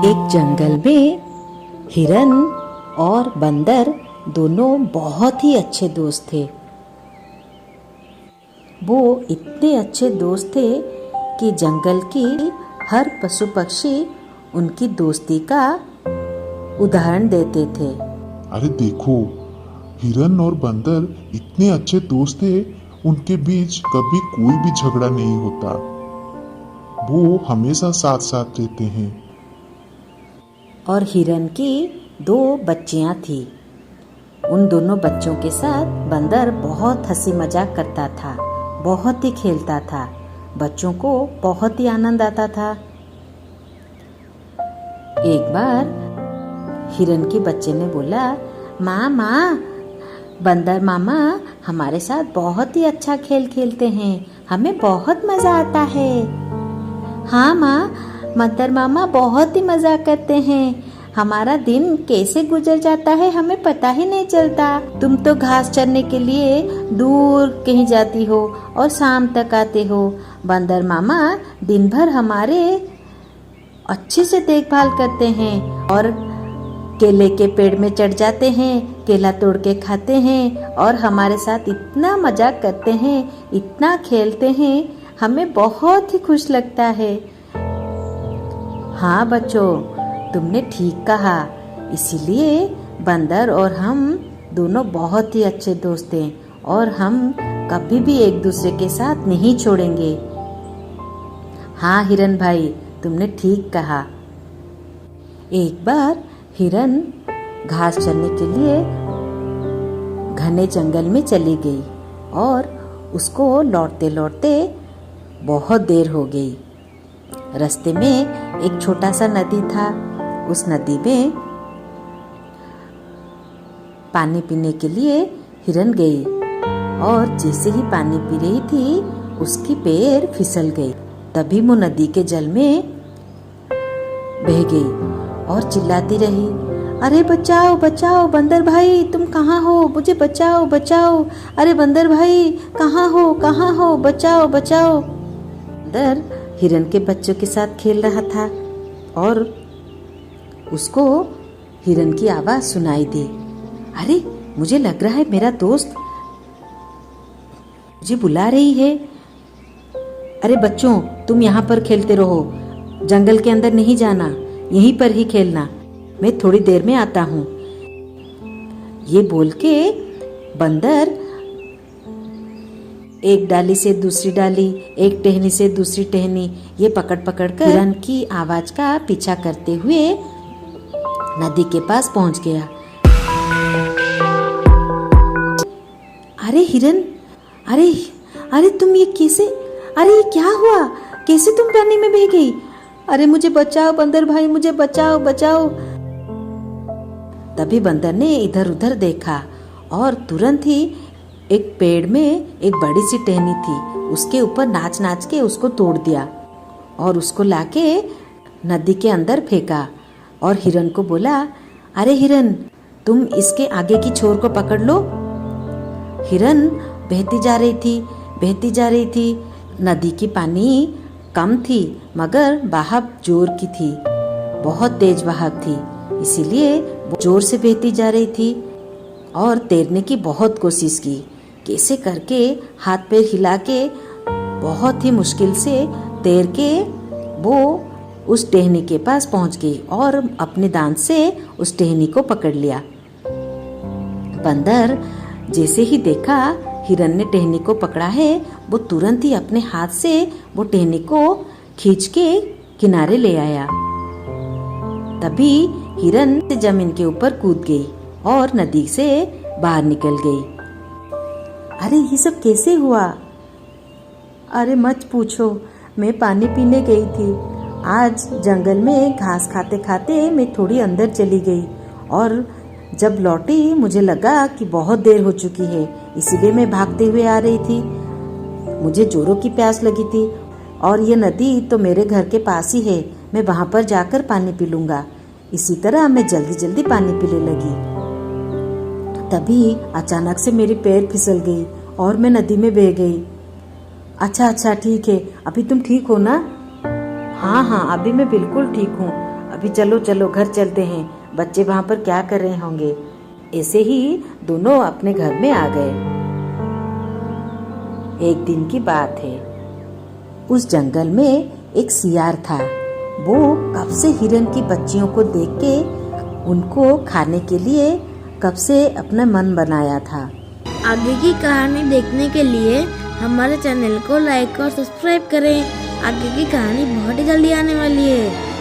एक जंगल में हिरन और बंदर दोनों बहुत ही अच्छे दोस्त थे। वो इतने अच्छे दोस्त थे कि जंगल की हर पशु पक्षी उनकी दोस्ती का उदाहरण देते थे। अरे देखो, हिरन और बंदर इतने अच्छे दोस्त थे, उनके बीच कभी कोई भी झगड़ा नहीं होता। वो हमेशा साथ साथ रहते हैं। और हिरन की 2 बच्चियां थी। उन दोनों बच्चों के साथ बंदर बहुत हंसी मजाक करता था, बहुत ही खेलता था। बच्चों को बहुत ही आनंद आता था। एक बार हिरन के बच्चे ने बोला, माँ माँ, बंदर मामा हमारे साथ बहुत ही अच्छा खेल खेलते हैं, हमें बहुत मजा आता है। हाँ माँ, बंदर मामा बहुत ही मजा करते हैं, हमारा दिन कैसे गुजर जाता है हमें पता ही नहीं चलता। तुम तो घास चरने के लिए दूर कहीं जाती हो और शाम तक आते हो। बंदर मामा दिन भर हमारे अच्छे से देखभाल करते हैं और केले के पेड़ में चढ़ जाते हैं, केला तोड़ के खाते हैं और हमारे साथ इतना मजाक करते हैं, इतना खेलते हैं, हमें बहुत ही खुश लगता है। हाँ बच्चों, तुमने ठीक कहा, इसीलिए बंदर और हम दोनों बहुत ही अच्छे दोस्त हैं और हम कभी भी एक दूसरे के साथ नहीं छोड़ेंगे। हाँ हिरन भाई, तुमने ठीक कहा। एक बार हिरन घास चरने के लिए घने जंगल में चली गई और उसको लौटते लौटते बहुत देर हो गई। रास्ते में एक छोटा सा नदी था। उस नदी में पानी पीने के लिए हिरन गई और जैसे ही पानी पी रही थी उसकी पैर फिसल गई। तभी वो नदी के जल में बह गई और चिल्लाती रही, अरे बचाओ बचाओ बंदर भाई, तुम कहाँ हो, मुझे बचाओ बचाओ, अरे बंदर भाई कहाँ हो, बचाओ बचाओ। बंदर हिरन के बच्चों के साथ खेल रहा था और उसको हिरन की आवाज सुनाई दी। अरे मुझे लग रहा है मेरा दोस्त मुझे बुला रही है। अरे बच्चों, तुम यहाँ पर खेलते रहो, जंगल के अंदर नहीं जाना, यहीं पर ही खेलना, मैं थोड़ी देर में आता हूँ। ये बोल के बंदर एक डाली से दूसरी डाली, एक टहनी से दूसरी टहनी, ये पकड़ पकड़ कर हिरन की आवाज का पीछा करते हुए नदी के पास पहुंच गया। अरे हिरन, अरे तुम ये कैसे, अरे ये क्या हुआ, कैसे तुम पानी में बह गई? अरे मुझे बचाओ बंदर भाई, मुझे बचाओ बचाओ। तभी बंदर ने इधर उधर देखा और तुरंत ही एक पेड़ में एक बड़ी सी टहनी थी, उसके ऊपर नाच नाच के उसको तोड़ दिया और उसको लाके नदी के अंदर फेंका और हिरन को बोला, अरे हिरन, तुम इसके आगे की छोर को पकड़ लो। हिरन बहती जा रही थी। नदी की पानी कम थी मगर बहाव जोर की थी, बहुत तेज बहाव थी, इसीलिए वो जोर से बहती जा रही थी और तैरने की बहुत कोशिश की। कैसे करके हाथ पैर हिला के बहुत ही मुश्किल से तैर के वो उस टहनी के पास पहुंच गई और अपने दांत से उस टहनी को पकड़ लिया। बंदर जैसे ही देखा हिरन ने टहनी को पकड़ा है, वो तुरंत ही अपने हाथ से वो टहनी को खींच के किनारे ले आया। तभी हिरन जमीन के ऊपर कूद गई और नदी से बाहर निकल गई। अरे ये सब कैसे हुआ? अरे मत पूछो, मैं पानी पीने गई थी। आज जंगल में घास खाते खाते मैं थोड़ी अंदर चली गई और जब लौटी मुझे लगा कि बहुत देर हो चुकी है, इसीलिए मैं भागते हुए आ रही थी। मुझे जोरों की प्यास लगी थी और ये नदी तो मेरे घर के पास ही है, मैं वहां पर जाकर पानी पी लूंगा। इसी तरह मैं जल्दी जल्दी पानी पीने लगी। तभी अचानक से मेरी पैर फिसल गई और मैं नदी में बह गई। अच्छा ठीक है, अभी तुम ठीक हो ना? हाँ, अभी मैं बिल्कुल ठीक हूँ। अभी चलो चलो घर चलते हैं, बच्चे वहाँ पर क्या कर रहे होंगे। ऐसे ही दोनों अपने घर में आ गए। एक दिन की बात है, उस जंगल में एक सियार था। वो कब से हिरन की बच्चियों को देख के उनको खाने के लिए कब से अपना मन बनाया था। आगे की कहानी देखने के लिए हमारे चैनल को लाइक और सब्सक्राइब करें। आगे की कहानी बहुत ही जल्दी आने वाली है।